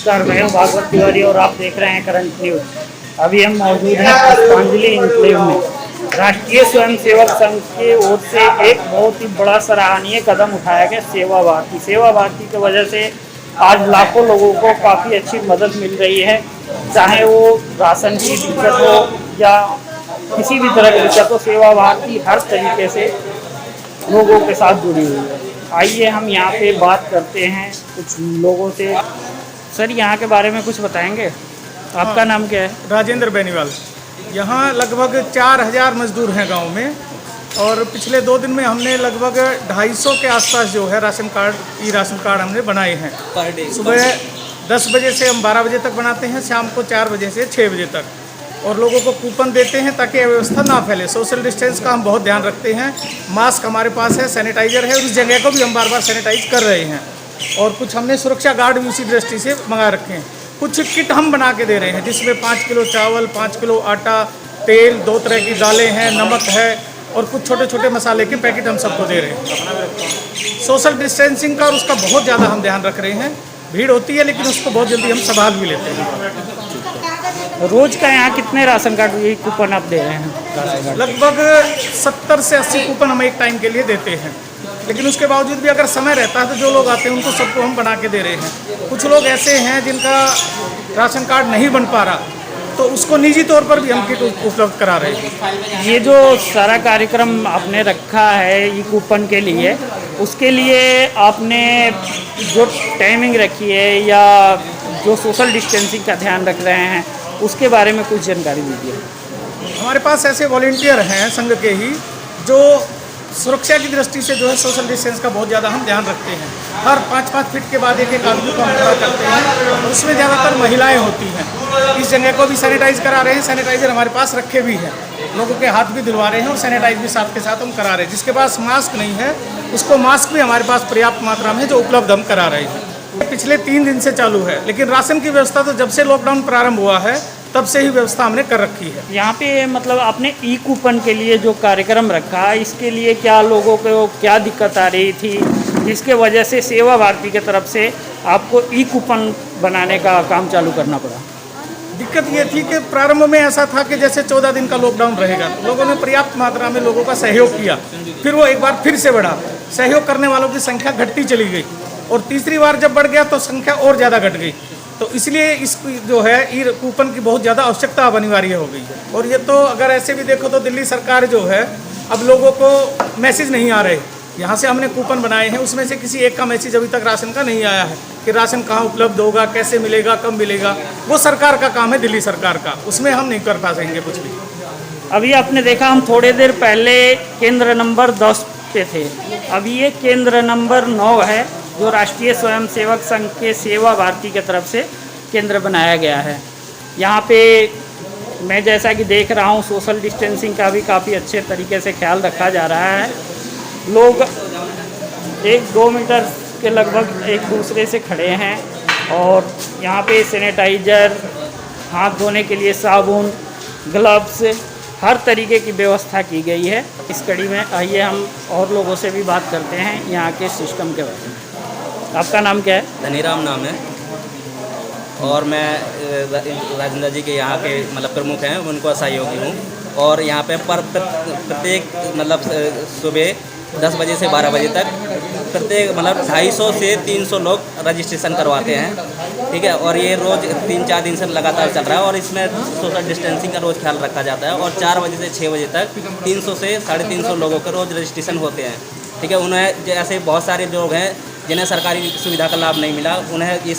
नमस्कार, मैं हूं भागवत तिवारी और आप देख रहे हैं करंट न्यूज। अभी हम मौजूद हैं पुष्पांजलि इंक्लेव में। राष्ट्रीय स्वयंसेवक संघ की ओर से एक बहुत ही बड़ा सराहनीय कदम उठाया गया सेवा भारती। सेवा भारती की वजह से आज लाखों लोगों को काफ़ी अच्छी मदद मिल रही है, चाहे वो राशन की दिक्कत हो या किसी भी तरह की दिक्कत हो। सेवा भारती हर तरीके से लोगों के साथ जुड़ी हुई है। आइए हम यहाँ पे बात करते हैं कुछ लोगों से। सर, यहाँ के बारे में कुछ बताएंगे? आपका नाम क्या है? राजेंद्र बेनीवाल। यहाँ लगभग 4000 मजदूर हैं गांव में, और पिछले 2 दिन में हमने लगभग 250 के आसपास जो है राशन कार्ड हमने बनाए हैं। पर डे सुबह 10 बजे से हम 12 बजे तक बनाते हैं, शाम को 4 बजे से 6 बजे तक, और लोगों को कूपन देते हैं ताकि अव्यवस्था ना फैले। सोशल डिस्टेंस का हम बहुत ध्यान रखते हैं। मास्क हमारे पास है, सैनिटाइजर है, और उस जगह को भी हम बार बार सैनिटाइज कर रहे हैं। और कुछ हमने सुरक्षा गार्ड भी उसी दृष्टि से मंगा रखे हैं। कुछ किट हम बना के दे रहे हैं जिसमें 5 किलो चावल, 5 किलो आटा, तेल, 2 तरह की दालें हैं, नमक है, और कुछ छोटे छोटे मसाले के पैकेट हम सबको दे रहे हैं। सोशल डिस्टेंसिंग का और उसका बहुत ज़्यादा हम ध्यान रख रहे हैं। भीड़ होती है लेकिन उसको बहुत जल्दी हम संभाल भी लेते हैं। रोज का यहाँ कितने राशन कार्ड ये कूपन आप दे रहे हैं? लगभग 70 से 80 कूपन हम एक टाइम के लिए देते हैं, लेकिन उसके बावजूद भी अगर समय रहता है तो जो लोग आते हैं उनको सबको हम बना के दे रहे हैं। कुछ लोग ऐसे हैं जिनका राशन कार्ड नहीं बन पा रहा, तो उसको निजी तौर पर भी हम किट उपलब्ध करा रहे हैं। ये जो सारा कार्यक्रम आपने रखा है ये कूपन के लिए, उसके लिए आपने जो टाइमिंग रखी है या जो सोशल डिस्टेंसिंग का ध्यान रख रहे हैं उसके बारे में कुछ जानकारी दीजिए। हमारे पास ऐसे वॉलंटियर हैं संघ के ही जो सुरक्षा की दृष्टि से जो है सोशल डिस्टेंस का बहुत ज़्यादा हम ध्यान रखते हैं। हर 5-5 फीट के बाद एक आदमी को हम खड़ा करते हैं, उसमें ज़्यादातर महिलाएं होती हैं। इस जगह को भी सैनिटाइज करा रहे हैं। सैनिटाइजर हमारे पास रखे भी हैं, लोगों के हाथ भी धुलवा रहे हैं, और सैनिटाइज भी साथ के साथ हम करा रहे हैं। जिसके पास मास्क नहीं है उसको मास्क भी हमारे पास पर्याप्त मात्रा में जो उपलब्ध हम करा रहे हैं। पिछले 3 दिन से चालू है, लेकिन राशन की व्यवस्था तो जब से लॉकडाउन प्रारंभ हुआ है तब से ही व्यवस्था हमने कर रखी है। यहाँ पे मतलब आपने ई कूपन के लिए जो कार्यक्रम रखा, इसके लिए क्या लोगों को क्या दिक्कत आ रही थी जिसके वजह से सेवा भारती की तरफ से आपको ई कूपन बनाने का काम चालू करना पड़ा? दिक्कत ये थी कि प्रारंभ में ऐसा था कि जैसे 14 दिन का लॉकडाउन रहेगा, लोगों ने पर्याप्त मात्रा में लोगों का सहयोग किया। फिर वो एक बार फिर से बढ़ा, सहयोग करने वालों की संख्या घटती चली गई, और तीसरी बार जब बढ़ गया तो संख्या और ज़्यादा घट गई। तो इसलिए इस जो है ई कूपन की बहुत ज़्यादा आवश्यकता अब अनिवार्य हो गई है। और ये तो अगर ऐसे भी देखो तो दिल्ली सरकार जो है अब लोगों को मैसेज नहीं आ रहे। यहाँ से हमने कूपन बनाए हैं, उसमें से किसी एक का मैसेज अभी तक राशन का नहीं आया है कि राशन कहाँ उपलब्ध होगा, कैसे मिलेगा, कब मिलेगा। वो सरकार का काम है, दिल्ली सरकार का, उसमें हम नहीं कर पाएंगे कुछ भी। अभी आपने देखा हम थोड़ी देर पहले केंद्र नंबर 10 पे थे, अभी ये केंद्र नंबर 9 है जो राष्ट्रीय स्वयंसेवक संघ के सेवा भारती की तरफ से केंद्र बनाया गया है। यहाँ पे मैं जैसा कि देख रहा हूँ सोशल डिस्टेंसिंग का भी काफ़ी अच्छे तरीके से ख्याल रखा जा रहा है। लोग 1-2 मीटर के लगभग एक दूसरे से खड़े हैं, और यहाँ पे सैनिटाइजर, हाथ धोने के लिए साबुन, ग्लव्स, हर तरीके की व्यवस्था की गई है। इस कड़ी में आइए हम और लोगों से भी बात करते हैं यहाँ के सिस्टम के बारे में। आपका नाम क्या है? धनीराम नाम है, और मैं राजेंद्र जी के यहाँ के मतलब प्रमुख हैं, उनको सहयोगी हूँ। और यहाँ पे प्रत्येक मतलब सुबह 10 बजे से 12 बजे तक प्रत्येक मतलब 250 से 300 लोग रजिस्ट्रेशन करवाते हैं, ठीक है। और ये रोज़ 3-4 दिन से लगातार चल रहा है, और इसमें सोशल डिस्टेंसिंग का रोज़ ख्याल रखा जाता है। और 4 बजे से 6 बजे तक 300 से 350 लोगों के रोज़ रजिस्ट्रेशन होते हैं, ठीक है। उन्हें जैसे बहुत सारे लोग हैं जिन्हें सरकारी सुविधा का लाभ नहीं मिला, उन्हें इस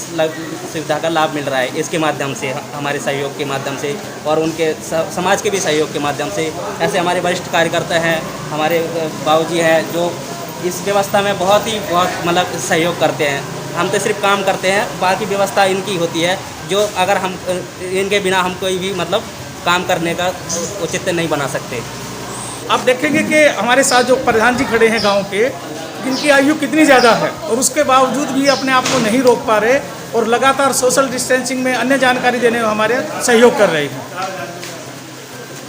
सुविधा का लाभ मिल रहा है। इसके माध्यम से, हमारे सहयोग के माध्यम से, और उनके समाज के भी सहयोग के माध्यम से। ऐसे हमारे वरिष्ठ कार्यकर्ता हैं, हमारे बाबूजी हैं, जो इस व्यवस्था में बहुत मतलब सहयोग करते हैं। हम तो सिर्फ काम करते हैं, बाकी व्यवस्था इनकी होती है, जो अगर हम इनके बिना हम कोई भी मतलब काम करने का औचित्य नहीं बना सकते। आप देखेंगे कि हमारे साथ जो प्रधान जी खड़े हैं गांव के, इनकी आयु कितनी ज़्यादा है, और उसके बावजूद भी अपने आप को नहीं रोक पा रहे, और लगातार सोशल डिस्टेंसिंग में अन्य जानकारी देने में हमारे सहयोग कर रहे हैं।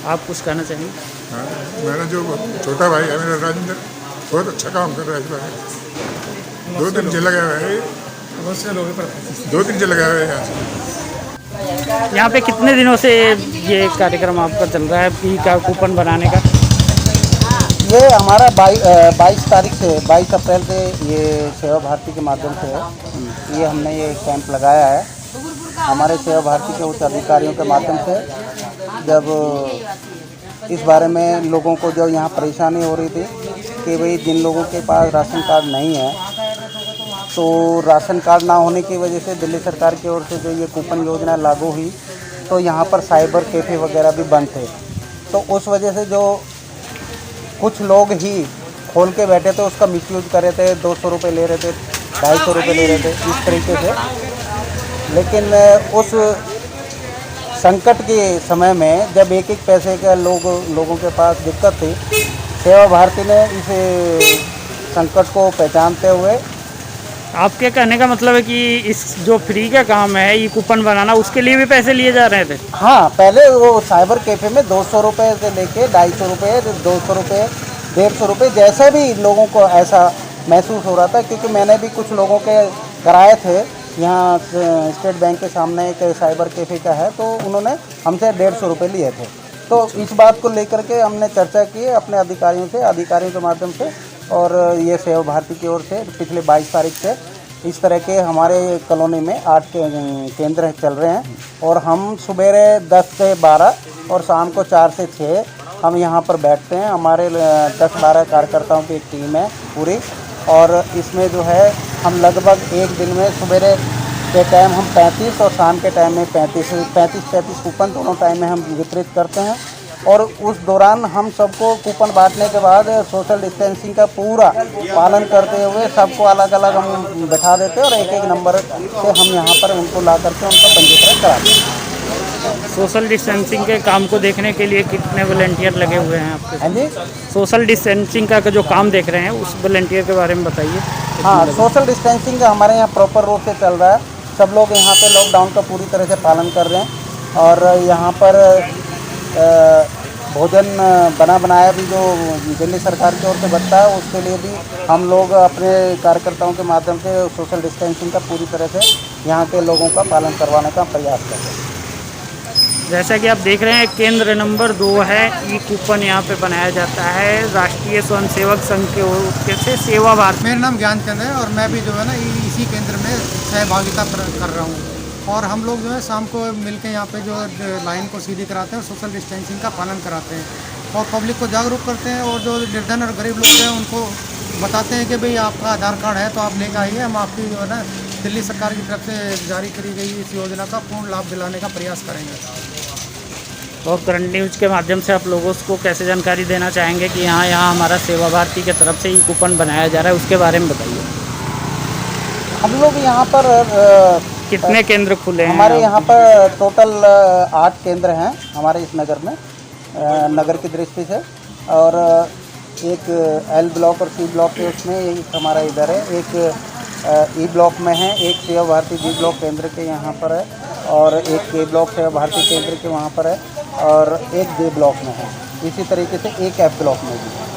आप कुछ कहना चाहेंगे? हाँ, मेरा जो छोटा भाई है मेरा राजेंद्र, बहुत अच्छा काम कर रहा है इस बार। 2 दिन से लगा हुआ है, बहुत से लोग पर 2-3 से लगाए हुए हैं। यहाँ पे कितने दिनों से ये कार्यक्रम आपका चल रहा है पी का कूपन बनाने का? ये हमारा 22 तारीख से 22 अप्रैल से ये सेवा भारती के माध्यम से है। ये हमने ये कैंप लगाया है हमारे सेवा भारती के उच्च अधिकारियों के माध्यम से। जब इस बारे में लोगों को जो यहाँ परेशानी हो रही थी कि भाई जिन लोगों के पास राशन कार्ड नहीं है, तो राशन कार्ड ना होने की वजह से दिल्ली सरकार की ओर से जो ये कूपन योजना लागू हुई, तो यहाँ पर साइबर कैफ़े वगैरह भी बंद थे। तो उस वजह से जो कुछ लोग ही खोल के बैठे थे उसका मिसयूज कर रहे थे, 200 रुपये ले रहे थे, 250 रुपये ले रहे थे, इस तरीके से। लेकिन उस संकट के समय में जब एक पैसे का लोगों के पास दिक्कत थी, सेवा भारती ने इस संकट को पहचानते हुए। आपके कहने का मतलब है कि इस जो फ्री का काम है ये कूपन बनाना, उसके लिए भी पैसे लिए जा रहे थे? हाँ, पहले वो साइबर कैफ़े में 200 रुपये से लेके 250 रुपये, 200 रुपये, 150 रुपये, जैसे भी लोगों को ऐसा महसूस हो रहा था। क्योंकि मैंने भी कुछ लोगों के कराए थे, यहाँ स्टेट बैंक के सामने एक साइबर कैफ़े का है, तो उन्होंने हमसे 150 रुपये लिए थे। तो इस बात को लेकर के हमने चर्चा की अपने अधिकारियों के माध्यम से, और ये सेवा भारती की ओर से पिछले 22 तारीख से इस तरह के हमारे कॉलोनी में 8 केंद्र चल रहे हैं। और हम सुबेरे 10 से 12 और शाम को 4 से 6 हम यहाँ पर बैठते हैं। हमारे 10-12 कार्यकर्ताओं की एक टीम है पूरी, और इसमें जो है हम लगभग एक दिन में सुबेरे के टाइम हम 35 और शाम के टाइम में 35 कूपन दोनों टाइम में हम वितरित करते हैं। और उस दौरान हम सबको कूपन बांटने के बाद सोशल डिस्टेंसिंग का पूरा पालन करते हुए सबको अलग अलग हम बैठा देते हैं, और एक नंबर से हम यहाँ पर उनको ला करके उनका पंजीकरण कराते हैं। सोशल डिस्टेंसिंग के काम को देखने के लिए कितने वॉलंटियर लगे हुए हैं आपके? हाँ जी, सोशल डिस्टेंसिंग का जो काम देख रहे हैं उस वॉलंटियर के बारे में बताइए। हाँ, सोशल डिस्टेंसिंग हमारे यहाँ प्रॉपर रूप से चल रहा है। सब लोग यहाँ पे लॉकडाउन का पूरी तरह से पालन कर रहे हैं। और यहाँ पर भोजन बनाया भी जो दिल्ली सरकार की ओर से बनता है, उसके लिए भी हम लोग अपने कार्यकर्ताओं के माध्यम से सोशल डिस्टेंसिंग का पूरी तरह से यहाँ के लोगों का पालन करवाने का प्रयास कर रहे हैं। जैसा कि आप देख रहे हैं केंद्र नंबर 2 है, ई कूपन यहाँ पे बनाया जाता है राष्ट्रीय स्वयंसेवक संघ के ओर से सेवा भारती। मेरा नाम ज्ञानचंद है और मैं भी जो है ना इसी केंद्र में सहभागिता कर रहा हूँ। और हम लोग जो है शाम को मिलकर यहाँ पे जो लाइन को सीधी कराते हैं, सोशल डिस्टेंसिंग का पालन कराते हैं और पब्लिक को जागरूक करते हैं। और जो निर्धन और गरीब लोग हैं उनको बताते हैं कि भाई आपका आधार कार्ड है तो आप लेकर आइए, हम आपकी जो है ना दिल्ली सरकार की तरफ से जारी करी गई इस योजना का पूर्ण लाभ दिलाने का प्रयास करेंगे। और करंट न्यूज के माध्यम से आप लोगों को कैसे जानकारी देना चाहेंगे कि यहाँ हमारा सेवा भारती की तरफ से ई कूपन बनाया जा रहा है, उसके बारे में बताइए। हम लोग यहाँ पर कितने केंद्र खुले हैं? हमारे यहाँ पर टोटल 8 केंद्र हैं हमारे इस नगर में, नगर की दृष्टि से। और एक एल ब्लॉक और सी ब्लॉक के उसमें एक हमारा इधर है, एक ई ब्लॉक में है, एक सेवा भारती जी ब्लॉक केंद्र के यहाँ पर है, और एक के ब्लॉक सेवा भारती केंद्र के वहाँ पर है, और एक जे ब्लॉक में है। इसी तरीके से एक एफ ब्लॉक में भी है।